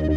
Welcome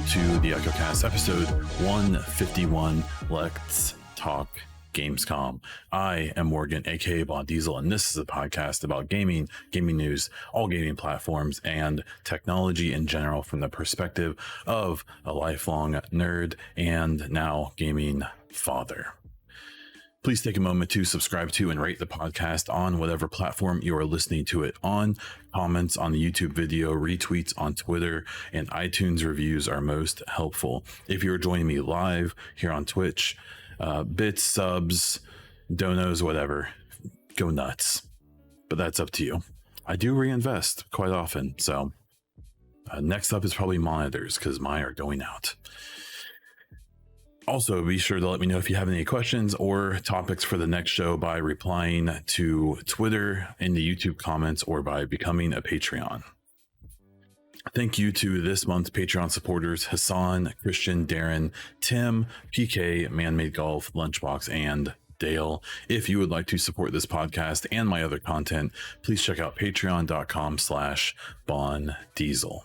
to the EchoCast, episode 151. Let's talk Gamescom. I am Morgan, aka Bon Diesel, and this is a podcast about gaming, gaming news, all gaming platforms, and technology in general from the perspective of a lifelong nerd and now gaming father. Please take a moment to subscribe to and rate the podcast on whatever platform you are listening to it on. Comments on the YouTube video, retweets on Twitter, and iTunes reviews are most helpful. If you're joining me live here on Twitch, bits, subs, donos, whatever, go nuts. But that's up to you. I do reinvest quite often, so next up is probably monitors because mine are going out. Also, be sure to let me know if you have any questions or topics for the next show by replying to Twitter in the YouTube comments or by becoming a Patreon. Thank you to this month's Patreon supporters, Hassan, Christian, Darren, Tim, PK, Man-Made Golf, Lunchbox, and Dale. If you would like to support this podcast and my other content, please check out patreon.com/BonDiesel.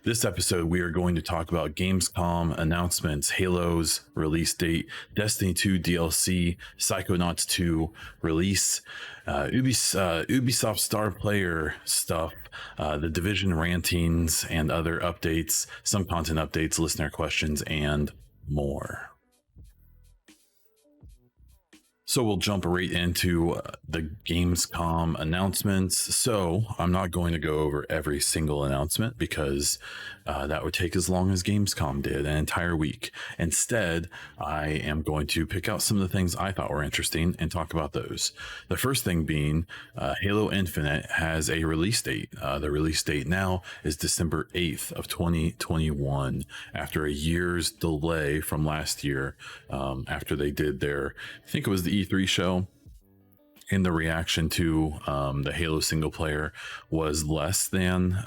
This episode, we are going to talk about Gamescom announcements, Halo's release date, Destiny 2 DLC, Psychonauts 2 release, Ubisoft Star Player stuff, the Division rantings and other updates, some content updates, listener questions, and more. So we'll jump right into the Gamescom announcements. So I'm not going to go over every single announcement because that would take as long as Gamescom did, an entire week. Instead, I am going to pick out some of the things I thought were interesting and talk about those. The first thing being Halo Infinite has a release date. The release date now is December 8th of 2021 after a year's delay from last year after they did their, I think it was the E3 show, and the reaction to the Halo single player was less than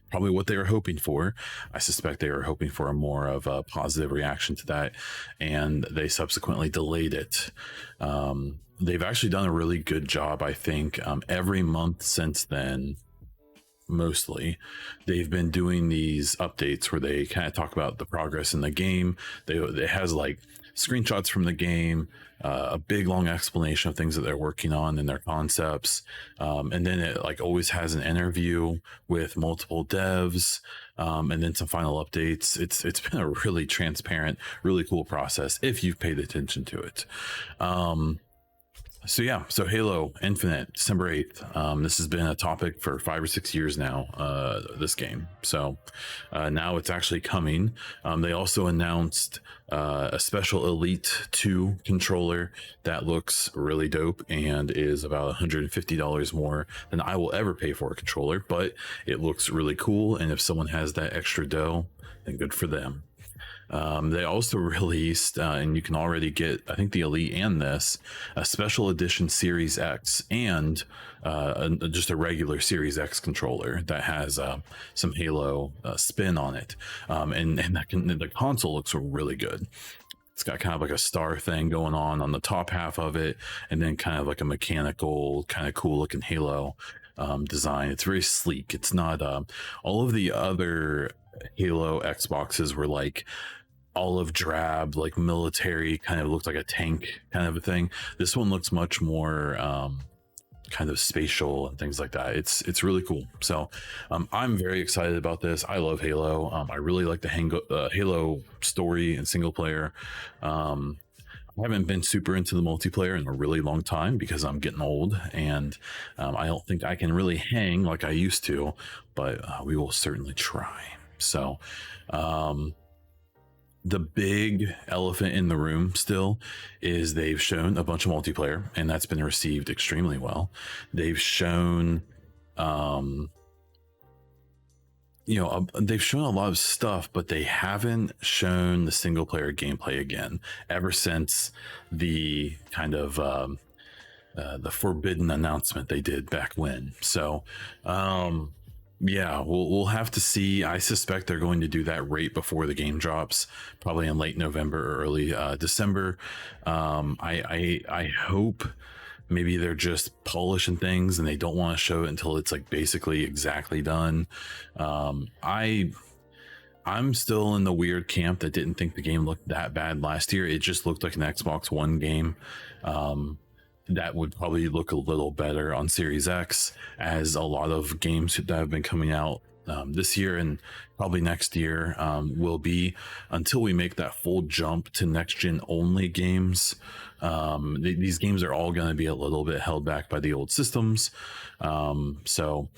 probably what they were hoping for. I suspect they were hoping for a more of a positive reaction to that, and they subsequently delayed it. They've actually done a really good job, I think. Every month since then, mostly, they've been doing these updates where they kind of talk about the progress in the game. It has like screenshots from the game, a big long explanation of things that they're working on and their concepts, and then it like always has an interview with multiple devs, and then some final updates. It's been a really transparent, really cool process if you've paid attention to it. So Halo Infinite, December 8th. This has been a topic for 5 or 6 years now, this game. So now it's actually coming. They also announced a special Elite 2 controller that looks really dope and is about $150 more than I will ever pay for a controller, but it looks really cool. And if someone has that extra dough, then good for them. They also released, and you can already get, I think, the Elite and this, a special edition Series X and just a regular Series X controller that has some Halo spin on it. And the console looks really good. It's got kind of like a star thing going on the top half of it, and then kind of like a mechanical, kind of cool looking Halo design. It's very sleek. It's not all of the other Halo Xboxes were like olive drab, like military, kind of looked like a tank kind of a thing. This one looks much more kind of spatial and things like that. It's really cool. So I'm very excited about this. I love Halo. I really like the Halo story and single player. I haven't been super into the multiplayer in a really long time because I'm getting old, and I don't think I can really hang like I used to, but we will certainly try. So the big elephant in the room still is they've shown a bunch of multiplayer, and that's been received extremely well. They've shown they've shown a lot of stuff, but they haven't shown the single player gameplay again ever since the kind of the forbidden announcement they did back when. So yeah, we'll have to see. I suspect they're going to do that right before the game drops, probably in late November or early December. I hope maybe they're just polishing things and they don't want to show it until it's like basically exactly done. I'm still in the weird camp that didn't think the game looked that bad last year. It just looked like an Xbox One game. That would probably look a little better on Series X, as a lot of games that have been coming out this year and probably next year will be, until we make that full jump to next gen only games. These games are all going to be a little bit held back by the old systems. So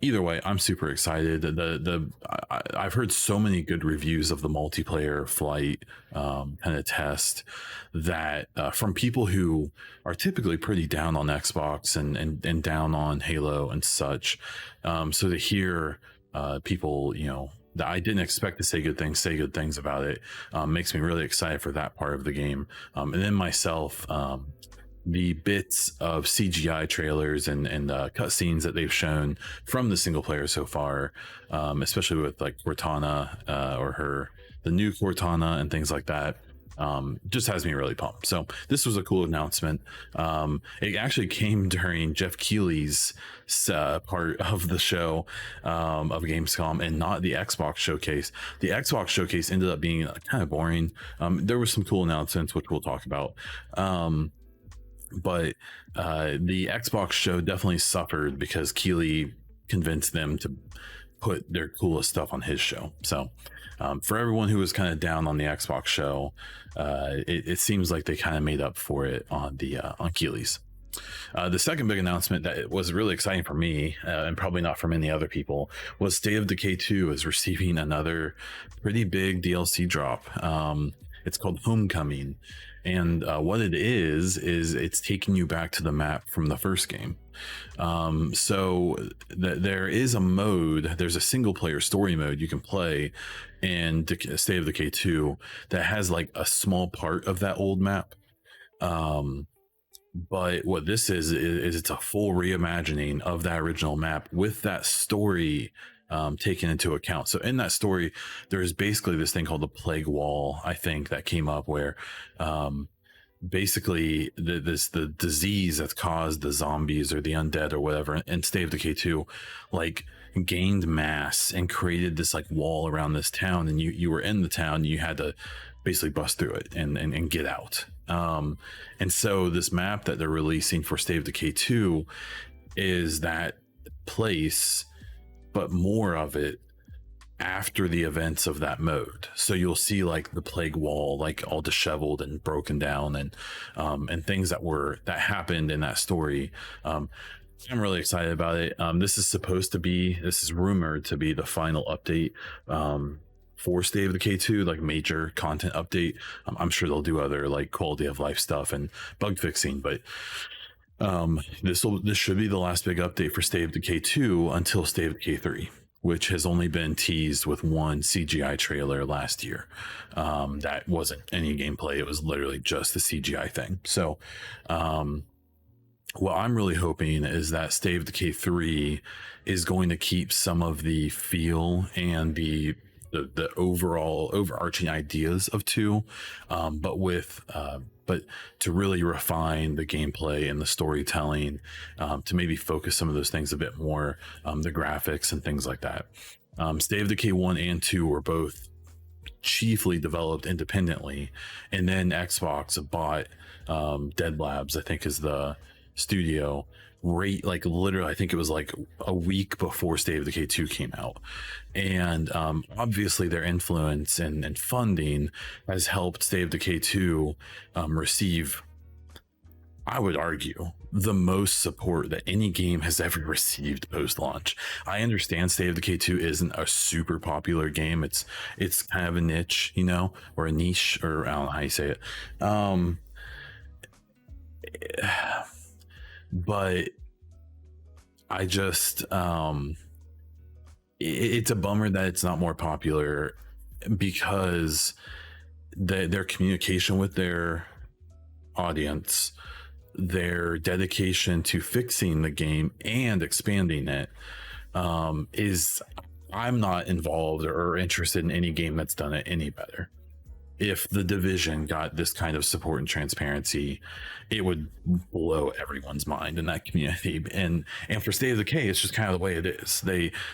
either way, I'm super excited. I've heard so many good reviews of the multiplayer flight kind of test, that from people who are typically pretty down on Xbox and down on Halo and such. So to hear people, that I didn't expect to say good things about it, makes me really excited for that part of the game. And then myself, the bits of CGI trailers and cutscenes that they've shown from the single player so far, especially with like Cortana or the new Cortana and things like that, just has me really pumped. So this was a cool announcement. It actually came during Jeff Keighley's part of the show of Gamescom, and not the Xbox showcase. The Xbox showcase ended up being kind of boring. There were some cool announcements which we'll talk about, but the Xbox show definitely suffered because Keighley convinced them to put their coolest stuff on his show. So for everyone who was kind of down on the Xbox show, it seems like they kind of made up for it on Keighley's. The second big announcement that was really exciting for me, and probably not for many other people, was State of Decay 2 is receiving another pretty big DLC drop. It's called Homecoming, and what it is it's taking you back to the map from the first game. So there is a mode, there's a single player story mode you can play in State of Decay 2 that has like a small part of that old map. But what this is it's a full reimagining of that original map with that story taken into account. So in that story, there's basically this thing called the plague wall, I think, that came up, where basically the disease that's caused the zombies or the undead or whatever in State of Decay 2 like gained mass and created this like wall around this town, and you were in the town, you had to basically bust through it and get out. And so this map that they're releasing for State of Decay 2 is that place, but more of it after the events of that mode. So you'll see like the plague wall like all disheveled and broken down, and things that happened in that story. I'm really excited about it. This is rumored to be the final update for State of Decay 2, like major content update. I'm sure they'll do other like quality of life stuff and bug fixing, but this should be the last big update for State of Decay 2 until State of Decay 3, which has only been teased with one CGI trailer last year. That wasn't any gameplay, it was literally just the CGI thing. So what I'm really hoping is that State of Decay 3 is going to keep some of the feel and the overall overarching ideas of 2, but to really refine the gameplay and the storytelling, to maybe focus some of those things a bit more, the graphics and things like that. State of Decay 1 and 2 were both chiefly developed independently, and then Xbox bought Dead Labs, I think is the studio, right, like literally I think it was like a week before State of Decay 2 came out. And obviously their influence and funding has helped State of Decay 2 receive, I would argue, the most support that any game has ever received post-launch. I understand State of Decay 2 isn't a super popular game. It's kind of a niche, or a niche, or I don't know how you say it. But I just it's a bummer that it's not more popular because their communication with their audience, their dedication to fixing the game and expanding it, is I'm not involved or interested in any game that's done it any better. If the Division got this kind of support and transparency, it would blow everyone's mind in that community. And for State of Decay, it's just kind of the way it is.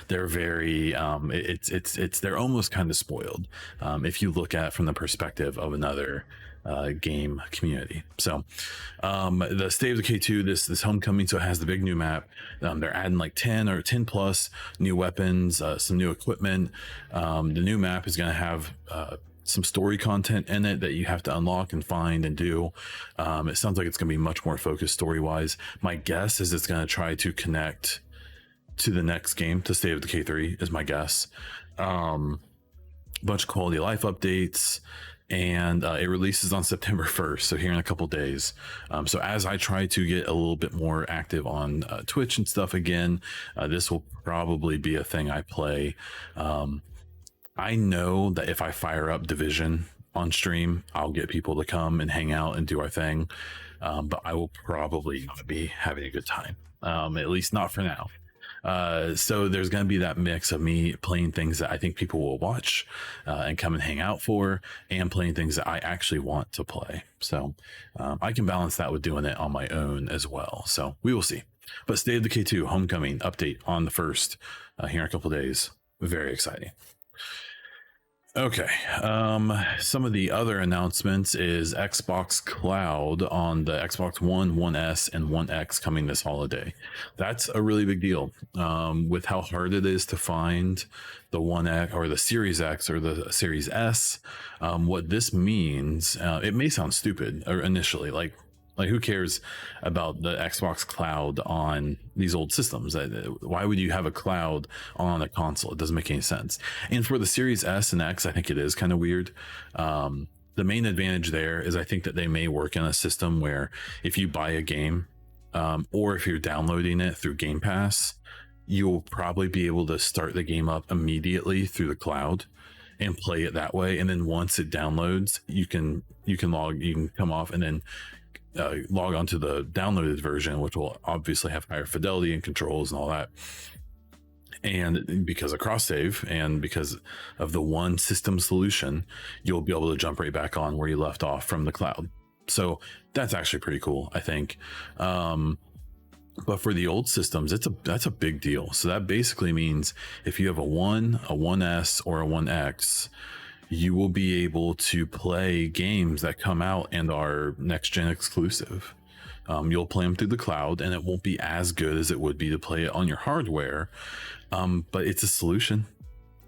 They're very it's they're almost kind of spoiled if you look at it from the perspective of another game community. So the State of Decay 2, this homecoming, so it has the big new map. They're adding like 10 or 10 plus new weapons, some new equipment. The new map is going to have some story content in it that you have to unlock and find and do. It sounds like it's going to be much more focused story wise. My guess is it's going to try to connect to the next game, to State of Decay 3 is my guess. Bunch of quality of life updates, and it releases on September 1st, so here in a couple days. So as I try to get a little bit more active on Twitch and stuff again, this will probably be a thing I play. I know that if I fire up Division on stream, I'll get people to come and hang out and do our thing, but I will probably not be having a good time, at least not for now. So there's going to be that mix of me playing things that I think people will watch and come and hang out for, and playing things that I actually want to play. So I can balance that with doing it on my own as well. So we will see. But State of Decay 2 Homecoming update on the 1st here in a couple of days. Very exciting. Okay, some of the other announcements is Xbox Cloud on the Xbox One, One S, and One X coming this holiday. That's a really big deal. With how hard it is to find the One X or the Series X or the Series S, what this means, it may sound stupid or initially, like who cares about the Xbox Cloud on these old systems? Why would you have a cloud on a console? It doesn't make any sense. And for the Series S and X, I think it is kind of weird. The main advantage there is I think that they may work in a system where if you buy a game, or if you're downloading it through Game Pass, you'll probably be able to start the game up immediately through the cloud and play it that way. And then once it downloads, you can come off and then log onto the downloaded version, which will obviously have higher fidelity and controls and all that. And because of cross save and because of the one system solution, you'll be able to jump right back on where you left off from the cloud. So that's actually pretty cool, I think. But for the old systems, that's a big deal. So that basically means if you have a 1S, or a 1X, you will be able to play games that come out and are next gen exclusive. You'll play them through the cloud, and it won't be as good as it would be to play it on your hardware. But it's a solution.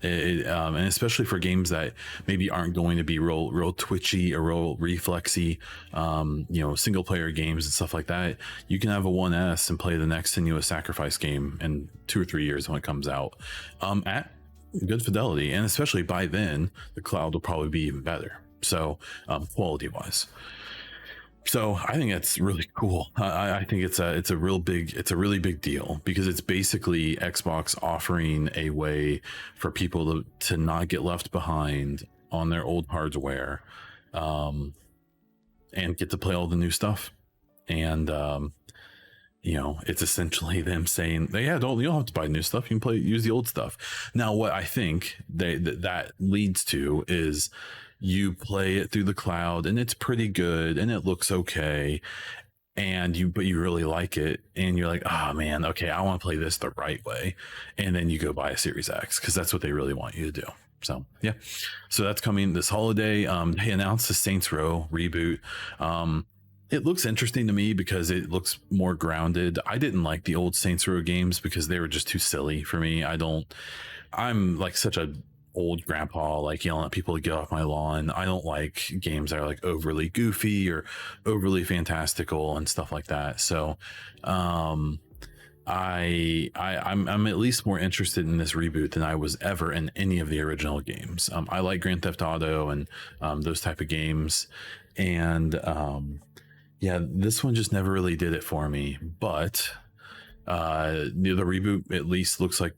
And especially for games that maybe aren't going to be real twitchy or real reflexy, single player games and stuff like that, you can have a 1S and play the next Senua's Sacrifice game in 2 or 3 years when it comes out, at good fidelity. And especially by then, the cloud will probably be even better. So quality wise. So I think that's really cool. I think it's a really big deal, because it's basically Xbox offering a way for people to not get left behind on their old hardware, and get to play all the new stuff. And it's essentially them saying, you don't have to buy new stuff. You can use the old stuff. Now, what I think that leads to is you play it through the cloud and it's pretty good and it looks okay. But you really like it, and you're like, oh man, okay, I want to play this the right way. And then you go buy a Series X, because that's what they really want you to do. So yeah, so that's coming this holiday. They announced the Saints Row reboot. It looks interesting to me because it looks more grounded. I didn't like the old Saints Row games because they were just too silly for me. I'm like such a old grandpa, like yelling at people to get off my lawn. I don't like games that are like overly goofy or overly fantastical and stuff like that. So I'm at least more interested in this reboot than I was ever in any of the original games. I like Grand Theft Auto and those type of games, and yeah, this one just never really did it for me. But the reboot at least looks like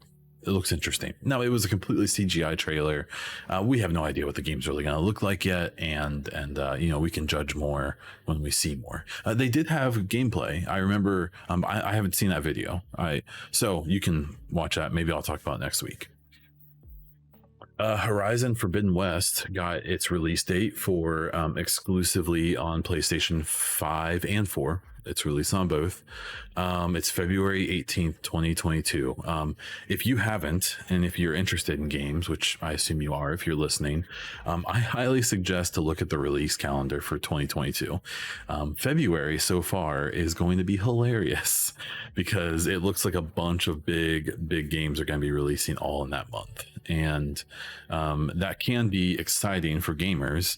it looks interesting. Now, it was a completely CGI trailer. We have no idea what the game's really going to look like yet, and we can judge more when we see more. They did have gameplay. I remember. I haven't seen that video. So you can watch that. Maybe I'll talk about it next week. Horizon Forbidden West got its release date for exclusively on PlayStation 5 and 4. It's released on both. It's February 18th, 2022. If you haven't, and if you're interested in games, which I assume you are if you're listening, I highly suggest to look at the release calendar for 2022. February so far is going to be hilarious because it looks like a bunch of big games are going to be releasing all in that month. And that can be exciting for gamers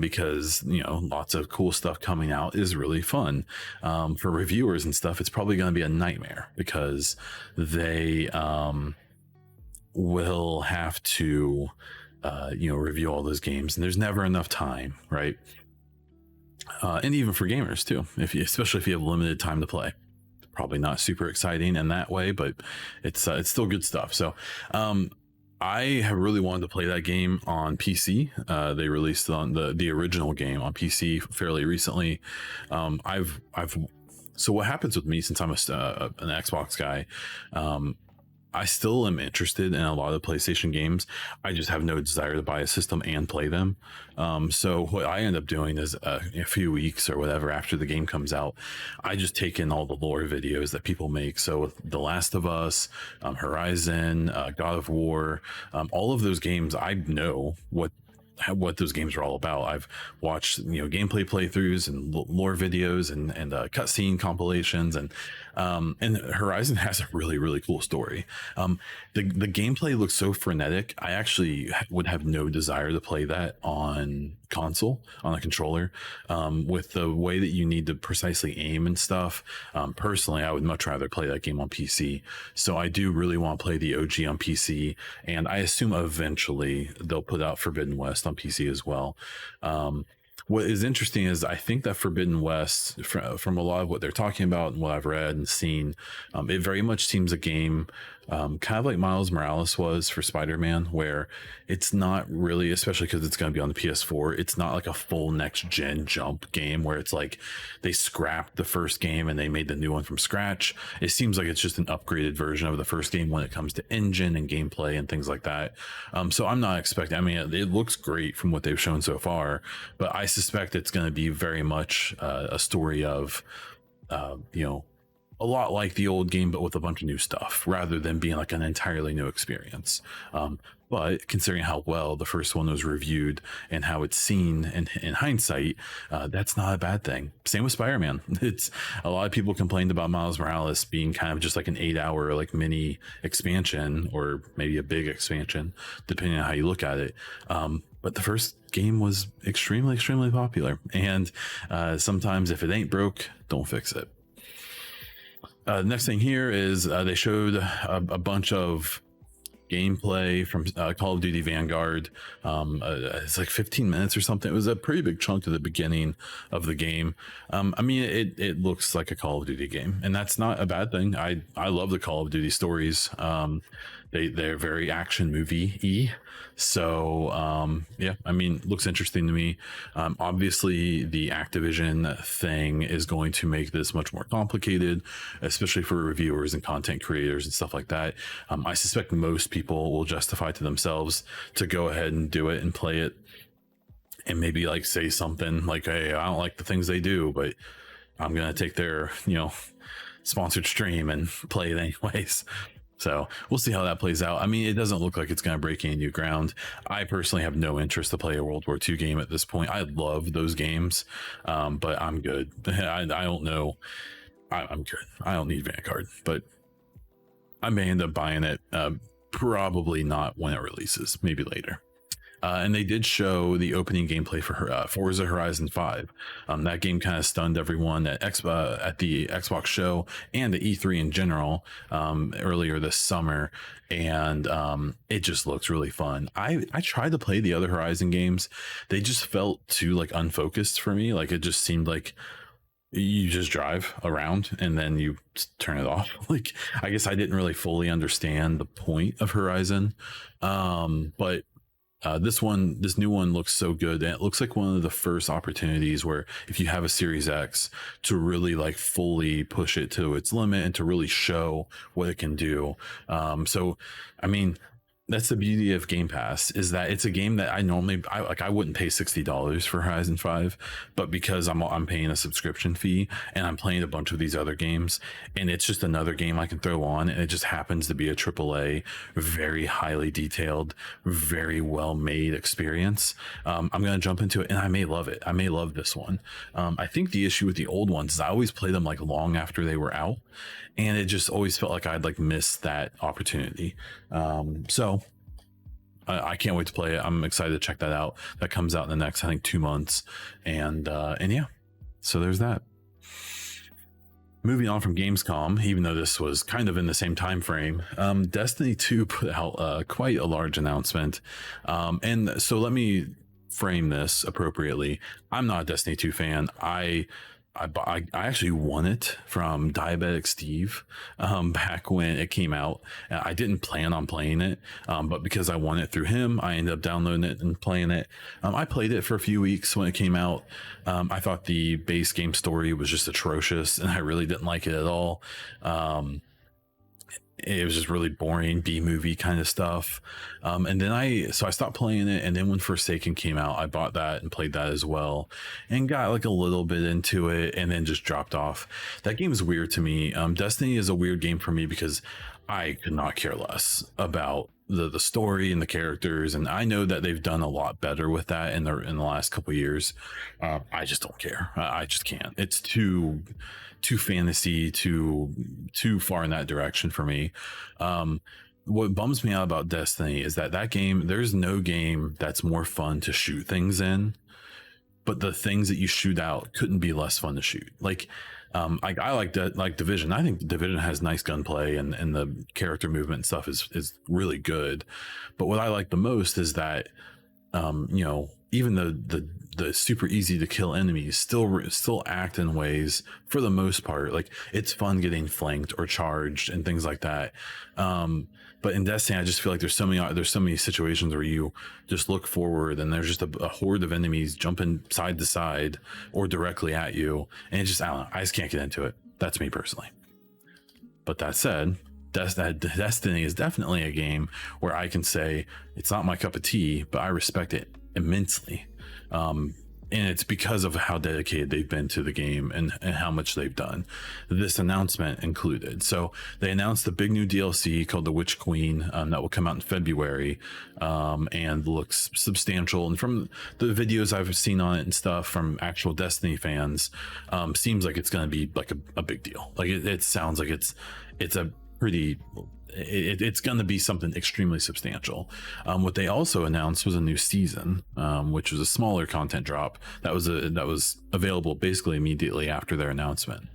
because lots of cool stuff coming out is really fun. For reviewers and stuff, it's probably going to be a nightmare because they will have to review all those games, and there's never enough time, right? And even for gamers too, especially if you have limited time to play. Probably not super exciting in that way, but it's still good stuff. So I have really wanted to play that game on PC. They released on the original game on PC fairly recently. So what happens with me, since I'm an Xbox guy, I still am interested in a lot of PlayStation games. I just have no desire to buy a system and play them. So what I end up doing is a few weeks or whatever after the game comes out, I just take in all the lore videos that people make. So with The Last of Us, Horizon, God of War, all of those games, I know what those games are all about. I've watched gameplay playthroughs and lore videos and cutscene compilations, and Horizon has a really cool story. The gameplay looks so frenetic. I actually would have no desire to play that on console, on a controller, with the way that you need to precisely aim and stuff. Personally, I would much rather play that game on PC. So I do really want to play the OG on PC, and I assume eventually they'll put out Forbidden West on PC as well. What is interesting is I think that Forbidden West, from a lot of what they're talking about and what I've read and seen, it very much seems a game kind of like Miles Morales was for Spider-Man, where it's not really, especially because it's going to be on the PS4, it's not like a full next gen jump game where it's like they scrapped the first game and they made the new one from scratch. It seems like it's just an upgraded version of the first game when it comes to engine and gameplay and things like that. So I'm not expecting, I mean, it looks great from what they've shown so far, but I suspect it's going to be very much a story of, a lot like the old game, but with a bunch of new stuff rather than being like an entirely new experience. But considering how well the first one was reviewed and how it's seen in hindsight, that's not a bad thing. Same with Spider-Man. It's a lot of people complained about Miles Morales being kind of just like an 8-hour like mini expansion, or maybe a big expansion, depending on how you look at it. But the first game was extremely popular, and sometimes if it ain't broke, don't fix it. Next thing here is they showed a bunch of gameplay from Call of Duty Vanguard. It's like 15 minutes or something. It was a pretty big chunk to the beginning of the game. I mean, it looks like a Call of Duty game, and that's not a bad thing. I love the Call of Duty stories. They're very action movie-y. So yeah, I mean, looks interesting to me. Obviously the Activision thing is going to make this much more complicated, especially for reviewers and content creators and stuff like that. I suspect most people will justify to themselves to go ahead and do it and play it, and maybe like say something like, hey, I don't like the things they do, but I'm gonna take their sponsored stream and play it anyways. So we'll see how that plays out. I mean, it doesn't look like it's going to break any new ground. I personally have no interest to play a World War II game at this point. I love those games, but I'm good. I don't know. I'm good. I don't need Vanguard, but I may end up buying it. Probably not when it releases, maybe later. And they did show the opening gameplay for Forza Horizon 5. That game kind of stunned everyone at the Xbox show and at E3 in general earlier this summer, and it just looks really fun. I tried to play the other Horizon games. They just felt too like unfocused for me. Like it just seemed like You just drive around and then you turn it off. Like, I guess I didn't really fully understand the point of Horizon, but this new one looks so good, and it looks like one of the first opportunities where if you have a Series X to really like fully push it to its limit and to really show what it can do. So I mean, that's the beauty of Game Pass, is that it's a game that I wouldn't pay $60 for Horizon 5, but because I'm paying a subscription fee and I'm playing a bunch of these other games, and it's just another game I can throw on, and it just happens to be a AAA, very highly detailed, very well made experience. I'm gonna jump into it, and I may love it. I may love this one. I think the issue with the old ones is I always play them like long after they were out, and it just always felt like I'd like miss that opportunity. So I can't wait to play it. I'm excited to check that out. That comes out in the next, I think, 2 months, and yeah, so there's that. Moving on from Gamescom, even though this was kind of in the same time frame, Destiny 2 put out quite a large announcement, and so let me frame this appropriately. I'm not a Destiny 2 fan. I actually won it from Diabetic Steve back when it came out. I didn't plan on playing it, but because I won it through him, I ended up downloading it and playing it. I played it for a few weeks when it came out. I thought the base game story was just atrocious, and I really didn't like it at all. It was just really boring B-movie kind of stuff. And then I stopped playing it, and then when Forsaken came out, I bought that and played that as well, and got like a little bit into it, and then just dropped off. That game is weird to me. Destiny is a weird game for me because I could not care less about the story and the characters, and I know that they've done a lot better with that in the last couple of years. I just don't care. I just can't. It's too fantasy, too far in that direction for me. What bums me out about Destiny is that game, there's no game that's more fun to shoot things in, but the things that you shoot out couldn't be less fun to shoot. Like, I like that, like Division. I think Division has nice gunplay, and the character movement and stuff is really good. But what I like the most is that, even the super easy to kill enemies still act in ways, for the most part, like it's fun getting flanked or charged and things like that. But in Destiny, I just feel like there's so many situations where you just look forward and there's just a horde of enemies jumping side to side or directly at you, and I don't know, I just can't get into it. That's me personally. But that said, Destiny is definitely a game where I can say it's not my cup of tea, but I respect it immensely. And it's because of how dedicated they've been to the game and how much they've done. This announcement included. So they announced the big new DLC called The Witch Queen that will come out in February, and looks substantial. And from the videos I've seen on it and stuff from actual Destiny fans, seems like it's going to be like a big deal. Like it sounds like it's a pretty, it's going to be something extremely substantial. What they also announced was a new season, which was a smaller content drop that was available basically immediately after their announcement.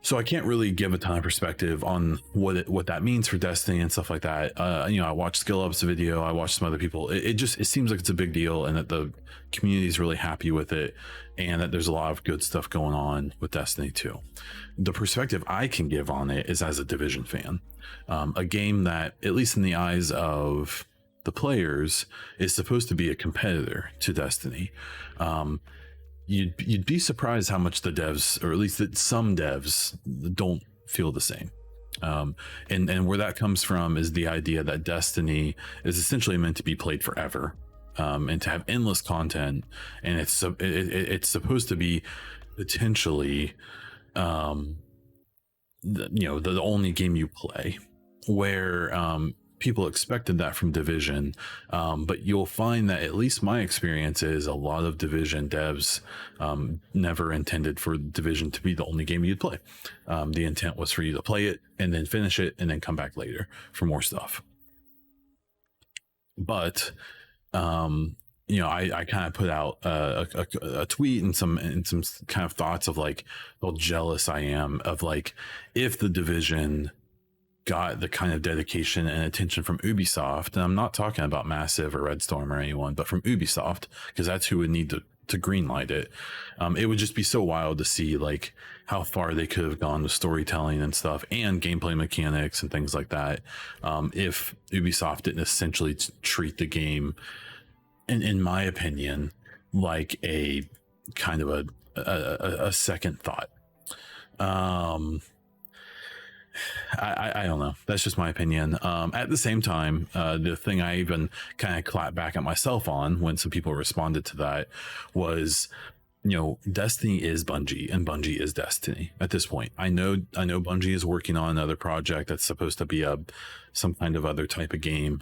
So I can't really give a ton of perspective on what that means for Destiny and stuff like that. I watched Skill Up's video, I watched some other people. It seems like it's a big deal, and that the community is really happy with it, and that there's a lot of good stuff going on with Destiny 2. The perspective I can give on it is as a Division fan, a game that, at least in the eyes of the players, is supposed to be a competitor to Destiny. You'd be surprised how much the devs, or at least that some devs, don't feel the same. And where that comes from is the idea that Destiny is essentially meant to be played forever, and to have endless content, and it's supposed to be potentially the only game you play, where people expected that from Division, but you'll find that, at least my experience is, a lot of Division devs never intended for Division to be the only game you'd play. The intent was for you to play it and then finish it and then come back later for more stuff. But I kind of put out a tweet and some kind of thoughts of like how jealous I am of, like, if the Division got the kind of dedication and attention from Ubisoft, and I'm not talking about Massive or Red Storm or anyone, but from Ubisoft, because that's who would need to to greenlight it. It would just be so wild to see like how far they could have gone with storytelling and stuff and gameplay mechanics and things like that, if Ubisoft didn't essentially treat the game, in my opinion, like a kind of a second thought. I don't know. That's just my opinion. At the same time, the thing I even kind of clapped back at myself on when some people responded to that was, Destiny is Bungie and Bungie is Destiny at this point. I know Bungie is working on another project that's supposed to be some kind of other type of game.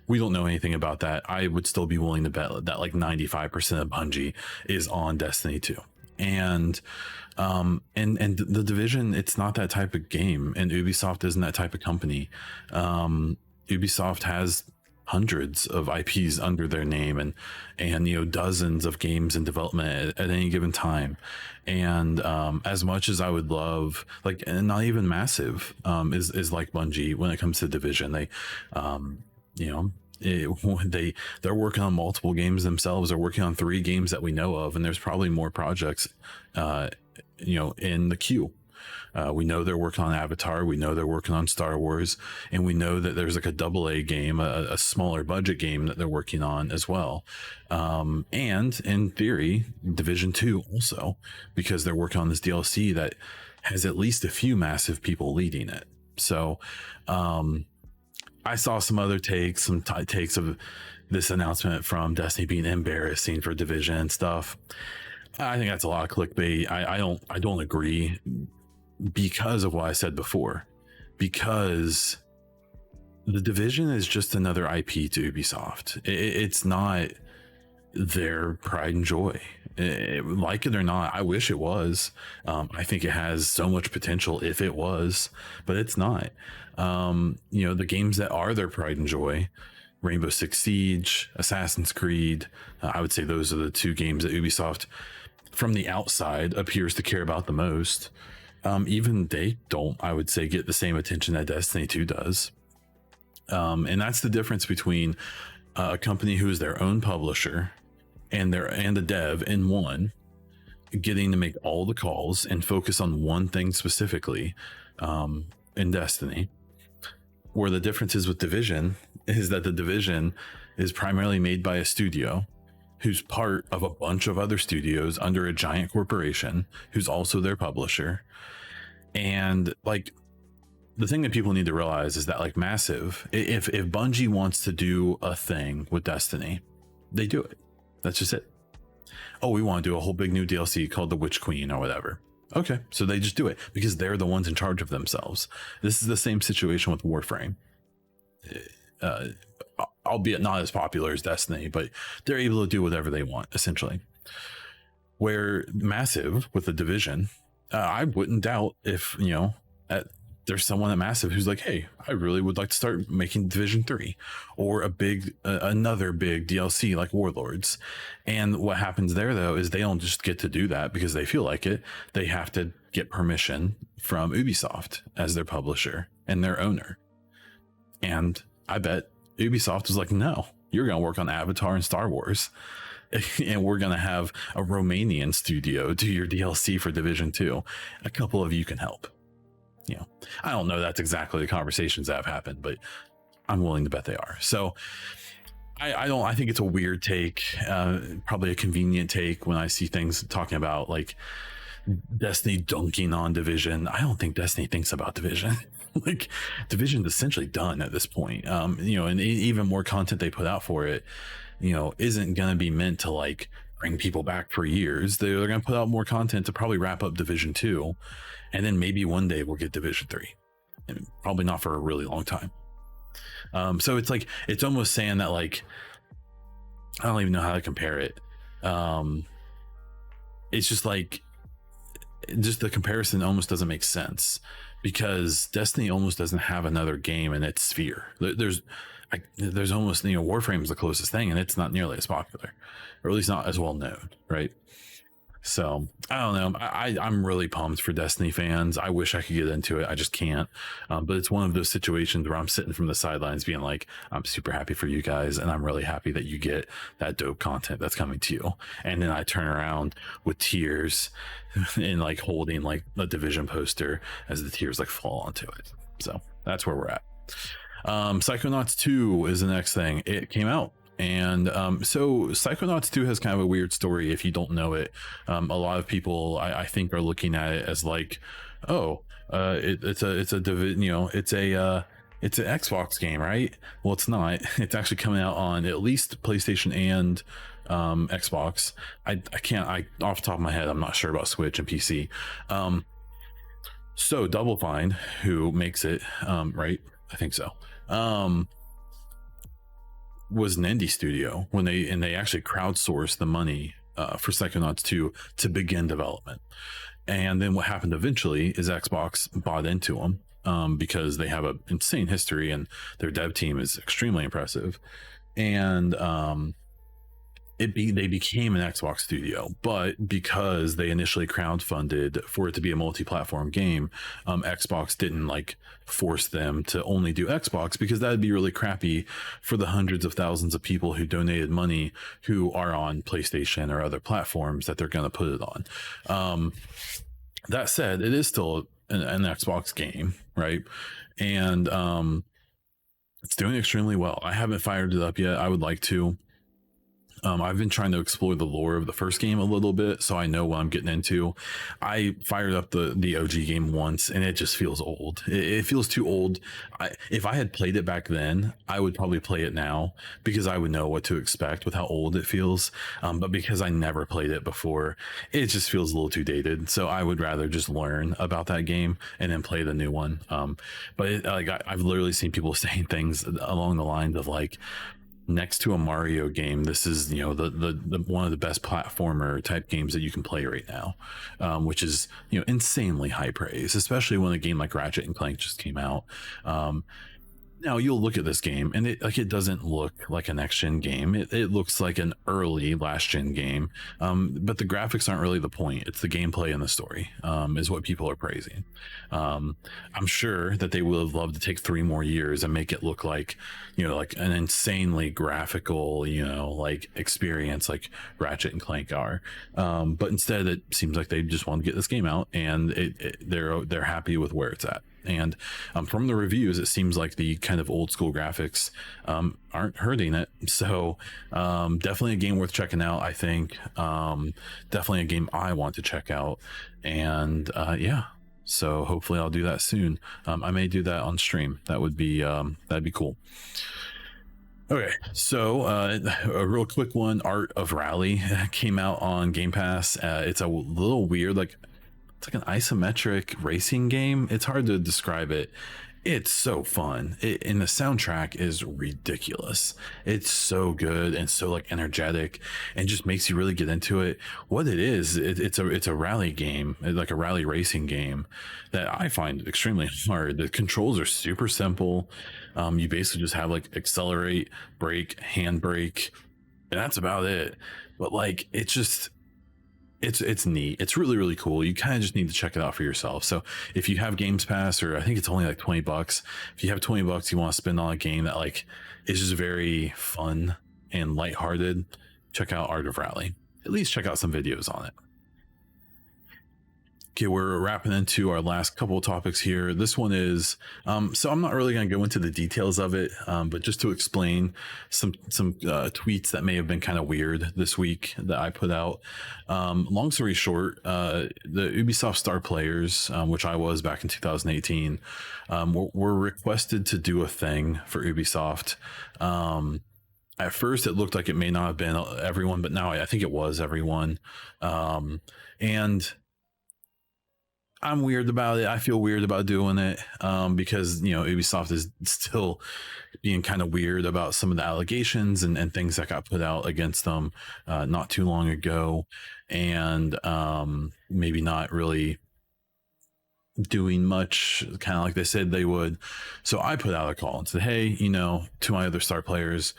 We don't know anything about that. I would still be willing to bet that like 95% of Bungie is on Destiny 2. And the Division, it's not that type of game, and Ubisoft isn't that type of company. Ubisoft has hundreds of IPs under their name and dozens of games in development at any given time. And as much as I would love, like, and not even Massive is like Bungie when it comes to Division. They they're working on multiple games themselves. They're working on 3 games that we know of, and there's probably more projects in the queue. We know they're working on Avatar, we know they're working on Star Wars, and we know that there's like a AA game, a smaller budget game that they're working on as well. And in theory, Division 2 also, because they're working on this DLC that has at least a few massive people leading it. So I saw some other takes, takes of this announcement from Destiny being embarrassing for Division and stuff. I think that's a lot of clickbait. I don't agree, because of what I said before, because the Division is just another IP to Ubisoft. It's not their pride and joy. Like it or not, I wish it was. I think it has so much potential if it was, but it's not. The games that are their pride and joy, Rainbow Six Siege, Assassin's Creed, I would say those are the 2 games that Ubisoft from the outside appears to care about the most. Even they don't, I would say, get the same attention that Destiny 2 does. And that's the difference between a company who is their own publisher and a dev in one, getting to make all the calls and focus on one thing specifically, in Destiny. Where the difference is with Division is that the Division is primarily made by a studio who's part of a bunch of other studios under a giant corporation who's also their publisher. And like, the thing that people need to realize is that, like, Massive, if Bungie wants to do a thing with Destiny, they do it. That's just it. Oh, we want to do a whole big new DLC called the Witch Queen or whatever. Okay, so they just do it because they're the ones in charge of themselves. This is the same situation with Warframe. Albeit not as popular as Destiny, but they're able to do whatever they want, essentially. Where Massive with the Division, I wouldn't doubt if, there's someone at Massive who's like, hey, I really would like to start making Division 3 or another big DLC like Warlords. And what happens there, though, is they don't just get to do that because they feel like it. They have to get permission from Ubisoft as their publisher and their owner. And I bet Ubisoft was like, no, you're going to work on Avatar and Star Wars. And we're going to have a Romanian studio do your DLC for Division 2. A couple of you can help. I don't know that's exactly the conversations that have happened, but I'm willing to bet they are. So I think it's a weird take, probably a convenient take when I see things talking about like Destiny dunking on Division. I don't think Destiny thinks about Division. Like, Division's essentially done at this point. And even more content they put out for it, isn't going to be meant to like bring people back for years. They're going to put out more content to probably wrap up Division 2. And then maybe one day we'll get Division 3, and probably not for a really long time. So it's like, it's almost saying that, like, I don't even know how to compare it. It's just like, just the comparison almost doesn't make sense because Destiny almost doesn't have another game in its sphere. There's almost, Warframe is the closest thing, and it's not nearly as popular, or at least not as well known, right? So I don't know. I'm really pumped for Destiny fans. I wish I could get into it. I just can't. But it's one of those situations where I'm sitting from the sidelines being like, I'm super happy for you guys. And I'm really happy that you get that dope content that's coming to you. And then I turn around with tears and like holding like a Division poster as the tears like fall onto it. So that's where we're at. Psychonauts 2 is the next thing. It came out. And so Psychonauts 2 has kind of a weird story if you don't know it. A lot of people I think are looking at it as like, oh, it's an Xbox game, right? Well, it's not. It's actually coming out on at least PlayStation and Xbox. I off the top of my head, I'm not sure about Switch and PC. So Double Fine, who makes it, right? I think so. Was an indie studio when they actually crowdsourced the money for Psychonauts 2 to begin development. And then what happened eventually is Xbox bought into them because they have an insane history and their dev team is extremely impressive. And they became an Xbox studio, but because they initially crowdfunded for it to be a multi-platform game, Xbox didn't like force them to only do Xbox, because that'd be really crappy for the hundreds of thousands of people who donated money who are on PlayStation or other platforms that they're going to put it on. That said, it is still an Xbox game, right? And it's doing extremely well. I haven't fired it up yet. I would like to. I've been trying to explore the lore of the first game a little bit, so I know what I'm getting into. I fired up the OG game once, and it just feels old. It feels too old. If I had played it back then, I would probably play it now because I would know what to expect with how old it feels. But because I never played it before, it just feels a little too dated. So I would rather just learn about that game and then play the new one. But I've literally seen people saying things along the lines of like, next to a Mario game, this is the one of the best platformer type games that you can play right now, which is insanely high praise, especially when a game like Ratchet and Clank just came out. Now you'll look at this game and it doesn't look like a next gen game. It looks like an early last gen game, but the graphics aren't really the point. It's the gameplay and the story is what people are praising. I'm sure that they would have loved to take 3 more years and make it look like like an insanely graphical like experience like Ratchet and Clank are, but instead it seems like they just want to get this game out, and they're happy with where it's at. And from the reviews, it seems like the kind of old school graphics aren't hurting it. So definitely a game worth checking out, I think. Definitely a game I want to check out. And yeah, so hopefully I'll do that soon. I may do that on stream. That'd be cool. Okay, so a real quick one, Art of Rally came out on Game Pass. It's a little weird, it's like an isometric racing game. It's hard to describe it. It's so fun. And the soundtrack is ridiculous. It's so good and so like energetic and just makes you really get into it. What it is, it's a rally game, like a rally racing game that I find extremely hard. The controls are super simple. You basically just have like accelerate, brake, handbrake, and that's about it. But like, it's neat. It's really, really cool. You kind of just need to check it out for yourself. So if you have Games Pass, or I think it's only like $20, if you have $20 you want to spend on a game that like is just very fun and lighthearted, check out Art of Rally. At least check out some videos on it. Okay, we're wrapping into our last couple of topics here. This one is, so I'm not really going to go into the details of it, but just to explain some tweets that may have been kind of weird this week that I put out. Long story short, the Ubisoft Star Players, which I was back in 2018, were requested to do a thing for Ubisoft. At first, it looked like it may not have been everyone, but now I think it was everyone. And I'm weird about it. I feel weird about doing it because Ubisoft is still being kind of weird about some of the allegations and things that got put out against them not too long ago, and maybe not really doing much, kind of like they said they would. So I put out a call and said, hey, to my other Star Players,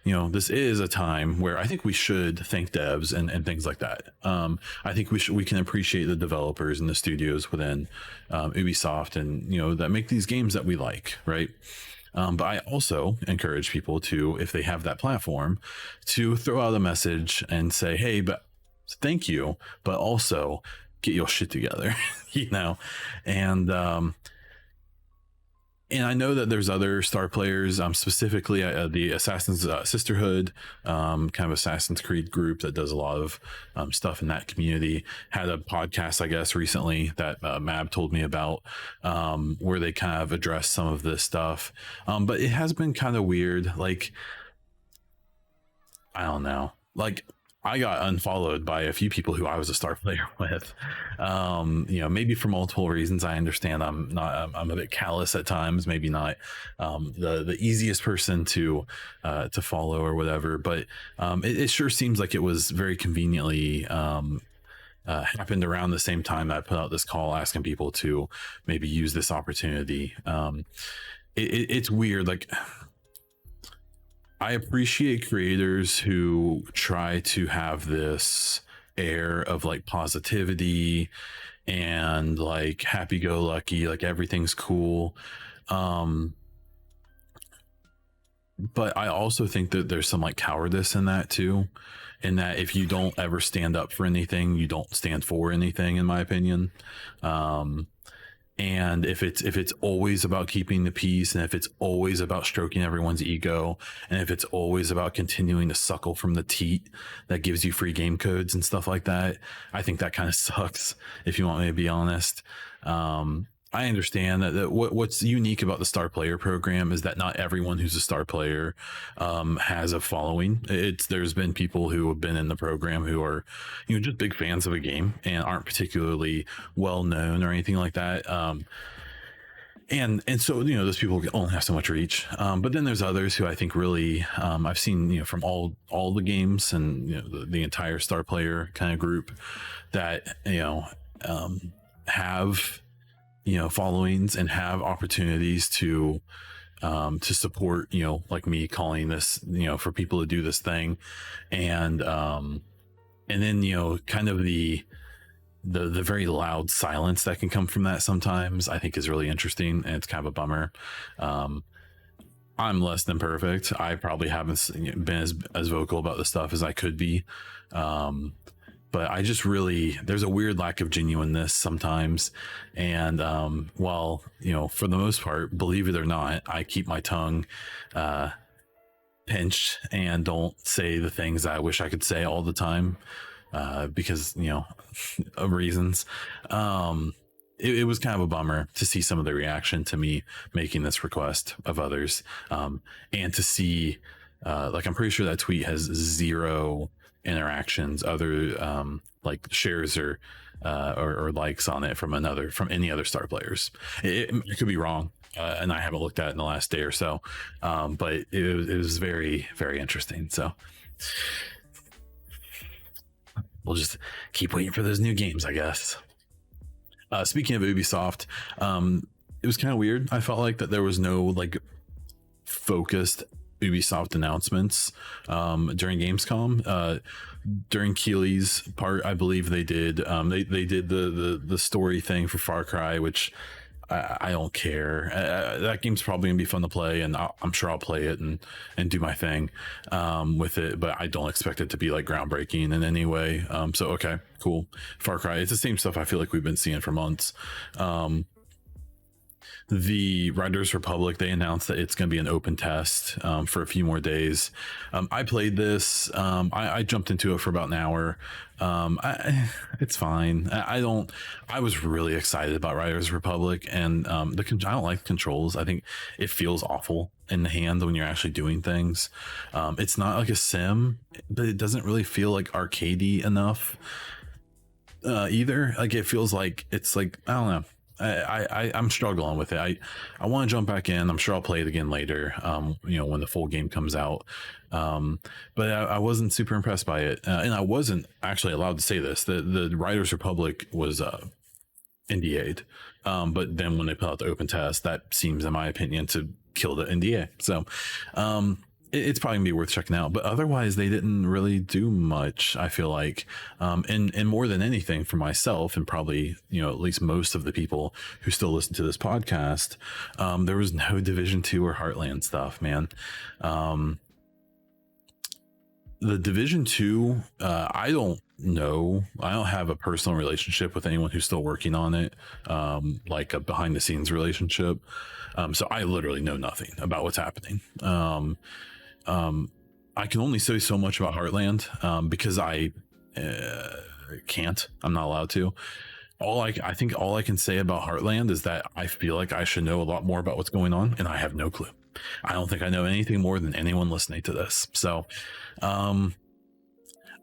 this is a time where I think we should thank devs and things like that. I think we can appreciate the developers and the studios within Ubisoft and that make these games that we like, right? But I also encourage people to, if they have that platform, to throw out a message and say, hey, but thank you, but also get your shit together, and I know that there's other Star players, specifically the Assassin's Sisterhood, kind of Assassin's Creed group that does a lot of stuff in that community, had a podcast, I guess, recently that Mab told me about, where they kind of address some of this stuff. But it has been kind of weird. Like, I don't know. Like, I got unfollowed by a few people who I was a Star player with, maybe for multiple reasons. I understand I'm a bit callous at times, maybe not the easiest person to follow or whatever, but it sure seems like it was very conveniently happened around the same time that I put out this call asking people to maybe use this opportunity. It's weird. Like, I appreciate creators who try to have this air of like positivity and like happy-go-lucky, like everything's cool. But I also think that there's some like cowardice in that too, in that if you don't ever stand up for anything, you don't stand for anything, in my opinion. And if it's always about keeping the peace, and if it's always about stroking everyone's ego, and if it's always about continuing to suckle from the teat that gives you free game codes and stuff like that, I think that kind of sucks, if you want me to be honest. I understand that what's unique about the Star Player program is that not everyone who's a Star Player has a following. There's been people who have been in the program who are just big fans of a game and aren't particularly well known or anything like that. And so those people only have so much reach. But then there's others who I think really I've seen from all the games and the entire Star Player kind of group that have followings and have opportunities to support, like me calling this, for people to do this thing. And then, kind of the very loud silence that can come from that sometimes, I think is really interesting. And it's kind of a bummer. I'm less than perfect. I probably haven't been as vocal about the stuff as I could be. But I just there's a weird lack of genuineness sometimes. And while, for the most part, believe it or not, I keep my tongue pinched and don't say the things I wish I could say all the time because, of reasons. It was kind of a bummer to see some of the reaction to me making this request of others, and to see, I'm pretty sure that tweet has 0 interactions, other like shares or likes on it from any other Star players. It could be wrong, and I haven't looked at it in the last day or so, but it was very, very interesting. So we'll just keep waiting for those new games, I guess. Speaking of Ubisoft, it was kind of weird. I felt like that there was no focused Ubisoft announcements during Gamescom. During Keely's part, I believe they did they did the story thing for Far Cry, which I don't care. That game's probably gonna be fun to play, and I'm sure I'll play it and do my thing with it, but I don't expect it to be groundbreaking in any way. So okay, cool. Far Cry, it's the same stuff I feel like we've been seeing for months. The Riders Republic, they announced that it's going to be an open test for a few more days. I played this. I jumped into it for about an hour. It's fine. I was really excited about Riders Republic, and I don't like the controls. I think it feels awful in the hand when you're actually doing things. It's not like a sim, but it doesn't really feel arcadey enough either. It feels like it's I don't know. I'm struggling with it. I want to jump back in. I'm sure I'll play it again later, when the full game comes out. But I wasn't super impressed by it. And I wasn't actually allowed to say this. The Riders Republic was NDA'd. But then when they put out the open test, that seems, in my opinion, to kill the NDA. So it's probably gonna be worth checking out. But otherwise, they didn't really do much, I feel like. And more than anything, for myself and probably at least most of the people who still listen to this podcast, there was no Division 2 or Heartland stuff, man. The Division 2, I don't know. I don't have a personal relationship with anyone who's still working on it, like a behind the scenes relationship. So I literally know nothing about what's happening. I can only say so much about Heartland because I can't. I'm not allowed to. I think all I can say about Heartland is that I feel like I should know a lot more about what's going on, and I have no clue. I don't think I know anything more than anyone listening to this. So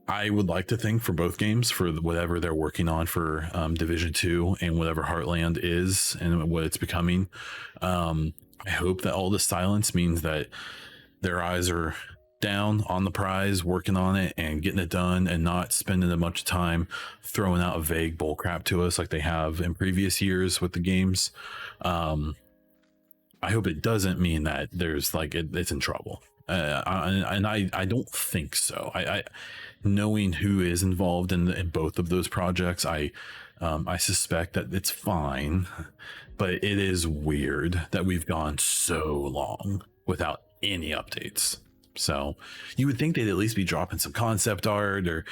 I would like to think for both games, for whatever they're working on for Division 2 and whatever Heartland is and what it's becoming, I hope that all the silence means that their eyes are down on the prize, working on it and getting it done, and not spending a bunch of time throwing out vague bullcrap to us like they have in previous years with the games. I hope it doesn't mean that there's it's in trouble. And I don't think so. I knowing who is involved in both of those projects, I suspect that it's fine, but it is weird that we've gone so long without any updates. So you would think they'd at least be dropping some concept art or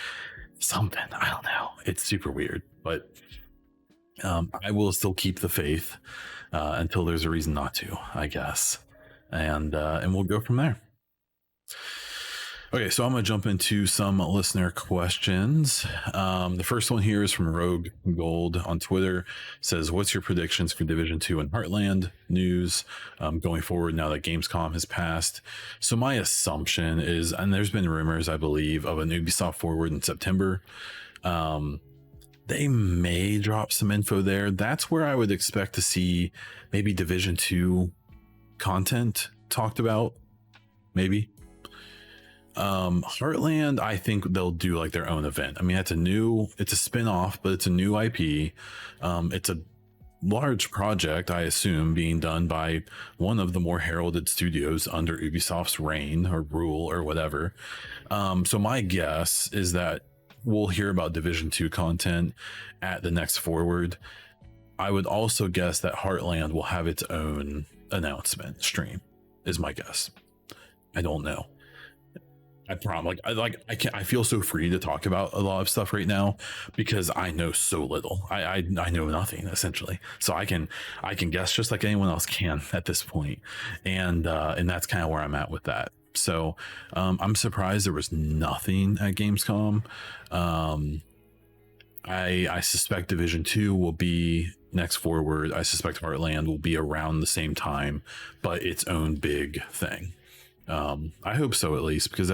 something. I don't know. It's super weird, but I will still keep the faith until there's a reason not to, I guess. And we'll go from there. Okay, so I'm going to jump into some listener questions. The first one here is from Rogue Gold on Twitter. It says, what's your predictions for Division 2 and Heartland news going forward now that Gamescom has passed? So my assumption is, and there's been rumors, I believe, of an Ubisoft Forward in September. They may drop some info there. That's where I would expect to see maybe Division 2 content talked about, maybe. Heartland, I think they'll do like their own event. I mean, it's a spin-off, but it's a new IP. It's a large project, I assume, being done by one of the more heralded studios under Ubisoft's reign or rule or whatever. So my guess is that we'll hear about Division 2 content at the next Forward. I would also guess that Heartland will have its own announcement stream, is my guess. I don't know. I promise, I feel so free to talk about a lot of stuff right now because I know so little. I know nothing essentially, so I can guess just like anyone else can at this point, and that's kind of where I'm at with that. So I'm surprised there was nothing at Gamescom. I suspect Division 2 will be next Forward. I suspect Heartland will be around the same time, but its own big thing. I hope so, at least, because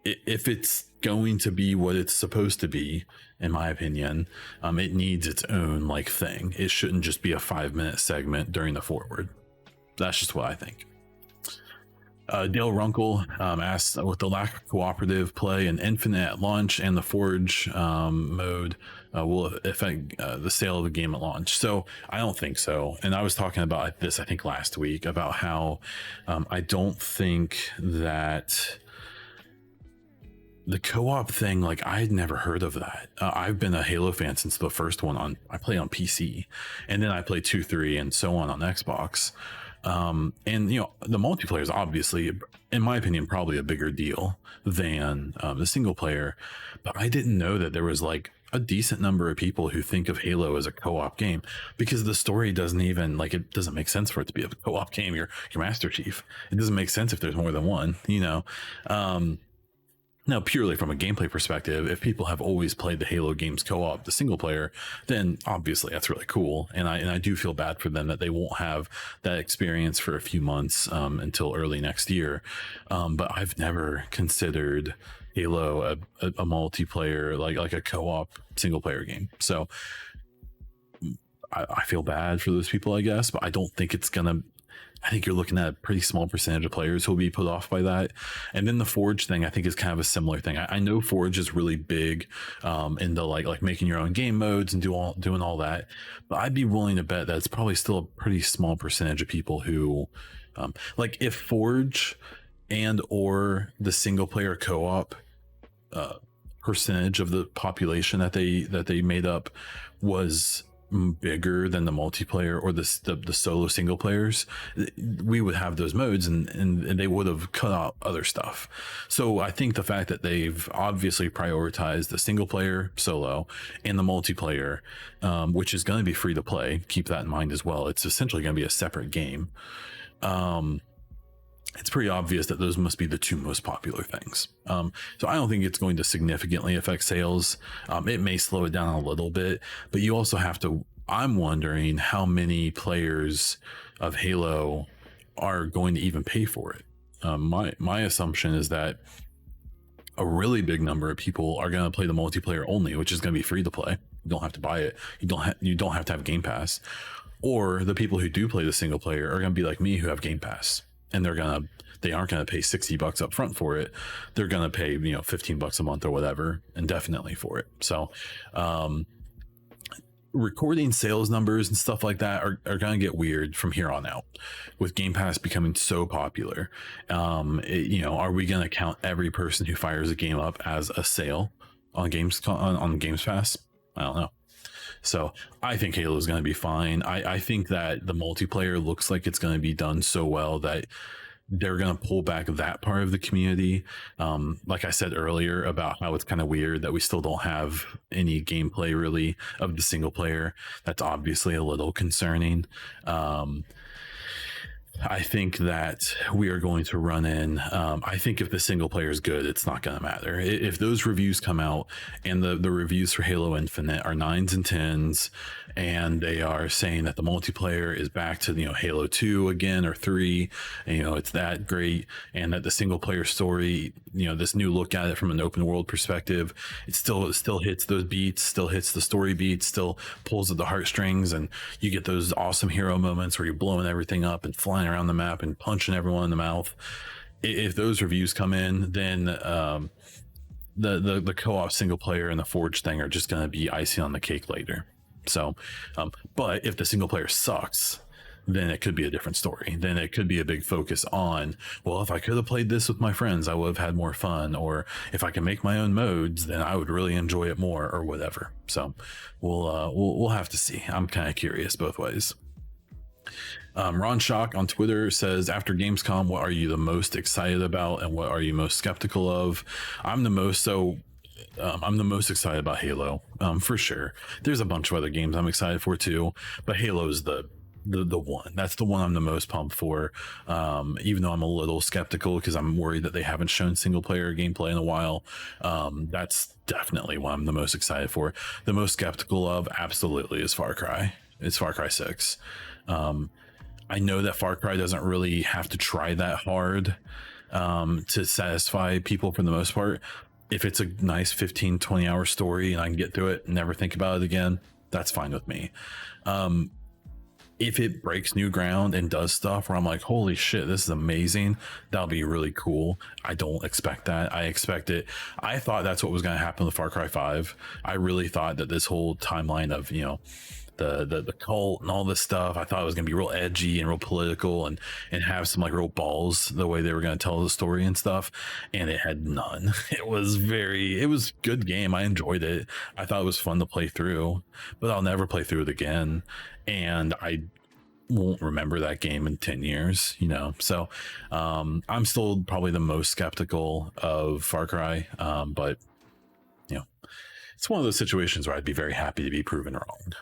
if it's going to be what it's supposed to be, in my opinion, it needs its own thing. It shouldn't just be a 5-minute segment during the Forward. That's just what I think. Dale Runkle asked, with the lack of cooperative play and Infinite at launch and the Forge mode, will it affect the sale of the game at launch? So I don't think so. And I was talking about this, I think, last week, about how I don't think that the co-op thing, I'd never heard of that. I've been a Halo fan since the first one I played on PC, and then I played 2, 3, and so on Xbox. And the multiplayer is obviously, in my opinion, probably a bigger deal than the single player, but I didn't know that there was a decent number of people who think of Halo as a co-op game, because the story doesn't even it doesn't make sense for it to be a co-op game. You're Master Chief. It doesn't make sense if there's more than one, Now, purely from a gameplay perspective, if people have always played the Halo games co-op, the single player, then obviously that's really cool. And I do feel bad for them that they won't have that experience for a few months until early next year. But I've never considered Halo a multiplayer, like a co-op single player game. So I feel bad for those people, I guess, but I don't think it's gonna. I think you're looking at a pretty small percentage of players who will be put off by that. And then the Forge thing, I think, is kind of a similar thing. I know Forge is really big into like making your own game modes and doing all that, but I'd be willing to bet that it's probably still a pretty small percentage of people who if Forge and or the single player co-op percentage of the population that they made up was bigger than the multiplayer or the solo single players, we would have those modes, and they would have cut out other stuff. So I think the fact that they've obviously prioritized the single player solo and the multiplayer, which is going to be free to play, keep that in mind as well. It's essentially going to be a separate game. It's pretty obvious that those must be the two most popular things. So I don't think it's going to significantly affect sales. It may slow it down a little bit, but you also have to, I'm wondering how many players of Halo are going to even pay for it. My assumption is that a really big number of people are going to play the multiplayer only, which is going to be free to play. You don't have to buy it. You don't have to have Game Pass. Or the people who do play the single player are going to be like me, who have Game Pass. And they aren't going to pay $60 up front for it. They're going to pay, $15 a month or whatever, indefinitely for it. So, recording sales numbers and stuff like that are going to get weird from here on out with Game Pass becoming so popular. Are we going to count every person who fires a game up as a sale on Games Pass? I don't know. So I think Halo is going to be fine. I think that the multiplayer looks like it's going to be done so well that they're going to pull back that part of the community. Like I said earlier about how it's kind of weird that we still don't have any gameplay really of the single player. That's obviously a little concerning. I think that we are going to run in. I think if the single player is good, it's not going to matter. If those reviews come out and the reviews for Halo Infinite are 9s and 10s, and they are saying that the multiplayer is back to Halo 2 again or 3, and it's that great, and that the single player story, this new look at it from an open world perspective, it still hits those beats, still hits the story beats, still pulls at the heartstrings, and you get those awesome hero moments where you're blowing everything up and flying around the map and punching everyone in the mouth. If those reviews come in, then the co-op single player and the Forge thing are just going to be icing on the cake later. So but if the single player sucks, then it could be a different story. Then it could be a big focus on, well, if I could have played this with my friends, I would have had more fun, or if I can make my own modes, then I would really enjoy it more, or whatever. So we'll have to see. I'm kind of curious both ways. Ron Shock on Twitter says, after Gamescom, what are you the most excited about and what are you most skeptical of? I'm the most excited about Halo, for sure. There's a bunch of other games I'm excited for too, but Halo's the one. That's the one I'm the most pumped for, even though I'm a little skeptical because I'm worried that they haven't shown single player gameplay in a while. That's definitely what I'm the most excited for. The most skeptical of, absolutely, is Far Cry. It's Far Cry 6. I know that Far Cry doesn't really have to try that hard to satisfy people for the most part. If it's a nice 15-20 hour story and I can get through it and never think about it again, that's fine with me. If it breaks new ground and does stuff where I'm like, holy shit, this is amazing, that'll be really cool. I don't expect that. I expect it. I thought that's what was going to happen with Far Cry 5. I really thought that this whole timeline of, the cult and all this stuff, I thought it was going to be real edgy and real political and have some like real balls the way they were going to tell the story and stuff, and it had none. It was a good game. I enjoyed it. I thought it was fun to play through, but I'll never play through it again, and I won't remember that game in 10 years, so I'm still probably the most skeptical of Far Cry, but it's one of those situations where I'd be very happy to be proven wrong.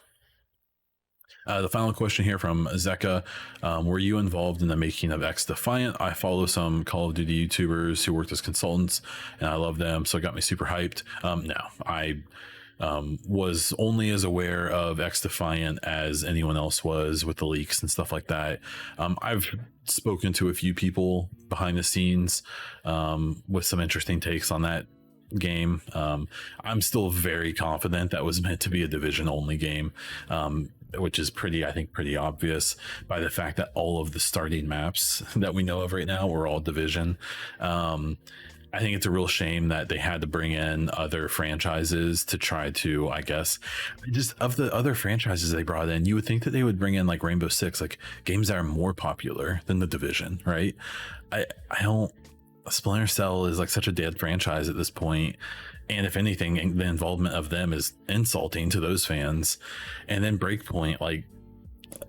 The final question here from Zeka. Were you involved in the making of X Defiant? I follow some Call of Duty YouTubers who worked as consultants, and I love them, so it got me super hyped. No, I was only as aware of X Defiant as anyone else was with the leaks and stuff like that. I've spoken to a few people behind the scenes with some interesting takes on that game. I'm still very confident that was meant to be a division only game, which is pretty obvious by the fact that all of the starting maps that we know of right now were all division. I think it's a real shame that they had to bring in other franchises to try to, I guess, just of the other franchises they brought in, you would think that they would bring in like Rainbow Six, like games that are more popular than the division, right? I don't Splinter Cell is like such a dead franchise at this point, and if anything, the involvement of them is insulting to those fans. And then Breakpoint, like,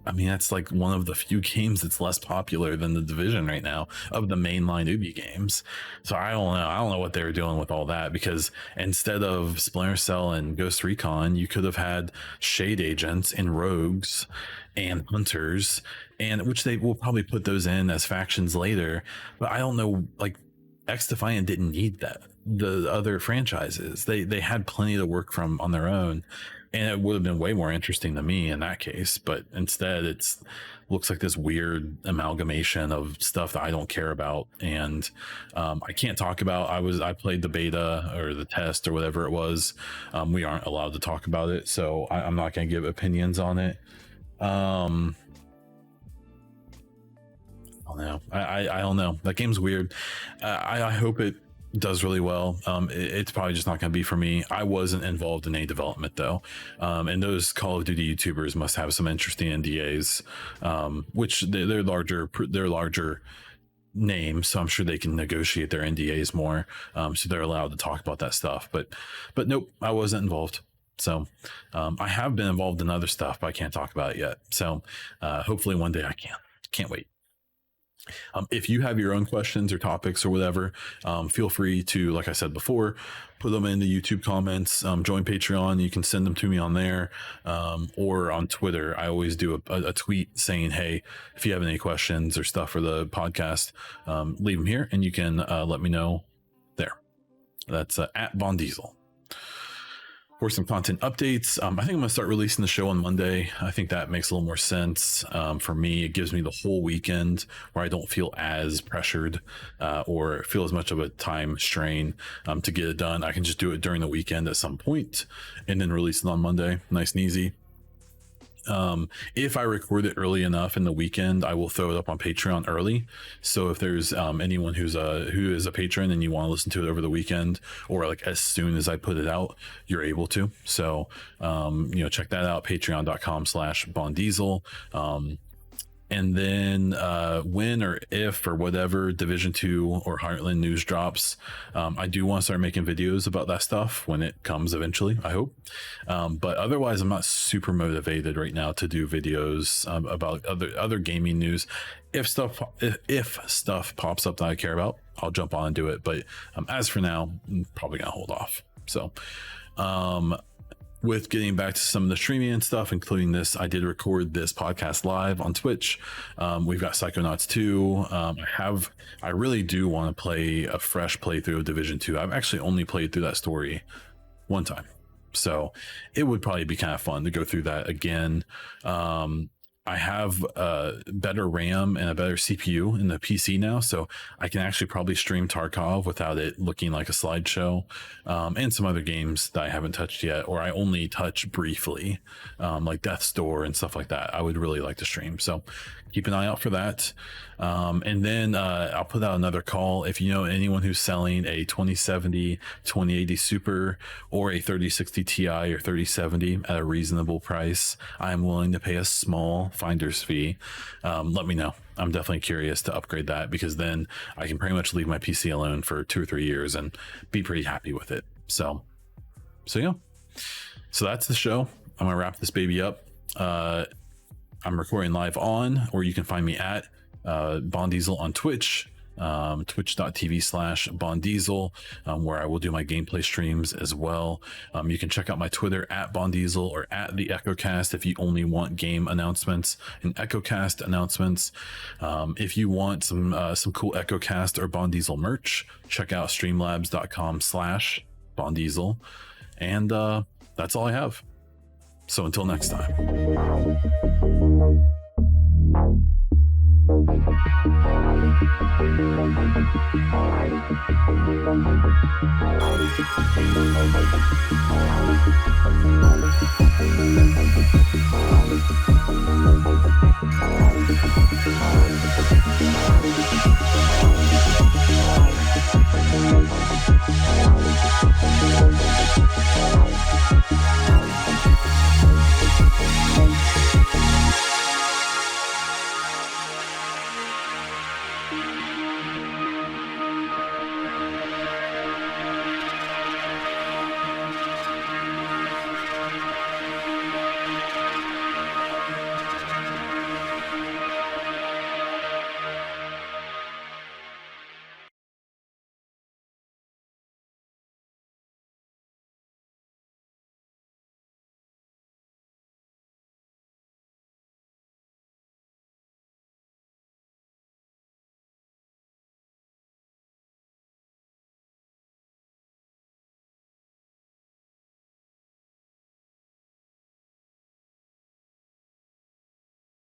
I mean, that's like one of the few games that's less popular than The Division right now of the mainline Ubi games. So I don't know. I don't know what they were doing with all that, because instead of Splinter Cell and Ghost Recon, you could have had Shade Agents and Rogues and Hunters, and which they will probably put those in as factions later. But I don't know, like, X Defiant didn't need that. The other franchises, they had plenty to work from on their own, and it would have been way more interesting to me in that case. But instead, it's looks like this weird amalgamation of stuff that I don't care about, and I can't talk about. I played the beta or the test or whatever it was. We aren't allowed to talk about it, so I'm not going to give opinions on it. I don't know. I don't know. That game's weird. I hope it does really well. It's probably just not going to be for me. I wasn't involved in any development though, and those Call of Duty YouTubers must have some interesting NDAs, which they're larger names, so I'm sure they can negotiate their NDAs more, so they're allowed to talk about that stuff. But nope, I wasn't involved. So I have been involved in other stuff, but I can't talk about it yet. So hopefully one day I can. Can't wait. If you have your own questions or topics or whatever, feel free to, like I said before, put them in the YouTube comments. Join Patreon. You can send them to me on there, or on Twitter. I always do a tweet saying, hey, if you have any questions or stuff for the podcast, leave them here and you can let me know there. That's at Von Diesel. For some content updates, I think I'm going to start releasing the show on Monday. I think that makes a little more sense for me. It gives me the whole weekend where I don't feel as pressured or feel as much of a time strain to get it done. I can just do it during the weekend at some point and then release it on Monday, nice and easy. If I record it early enough in the weekend, I will throw it up on Patreon early. So if there's anyone who is a patron and you want to listen to it over the weekend, or like as soon as I put it out, you're able to. So check that out, patreon.com/bondiesel. And then when or if or whatever Division 2 or Heartland news drops, I do want to start making videos about that stuff when it comes eventually, I hope. But otherwise, I'm not super motivated right now to do videos about other gaming news. If stuff pops up that I care about, I'll jump on and do it. But as for now, I'm probably going to hold off. So with getting back to some of the streaming and stuff, including this, I did record this podcast live on Twitch. We've got Psychonauts 2. I really do want to play a fresh playthrough of Division 2. I've actually only played through that story one time, so it would probably be kind of fun to go through that again. I have a better RAM and a better CPU in the PC now, so I can actually probably stream Tarkov without it looking like a slideshow, and some other games that I haven't touched yet, or I only touch briefly, like Death's Door and stuff like that. I would really like to stream, so keep an eye out for that. And then I'll put out another call. If you know anyone who's selling a 2070, 2080 Super or a 3060 Ti or 3070 at a reasonable price, I'm willing to pay a small finder's fee. Let me know. I'm definitely curious to upgrade that, because then I can pretty much leave my PC alone for 2 or 3 years and be pretty happy with it. So yeah. So that's the show. I'm gonna wrap this baby up. I'm recording live on, or you can find me at Bondiesel on Twitch, twitch.tv/Bondiesel, where I will do my gameplay streams as well. You can check out my Twitter at Bondiesel or at the EchoCast if you only want game announcements and EchoCast announcements. If you want some cool EchoCast or Bondiesel merch, check out streamlabs.com/Bondiesel. And that's all I have. So until next time.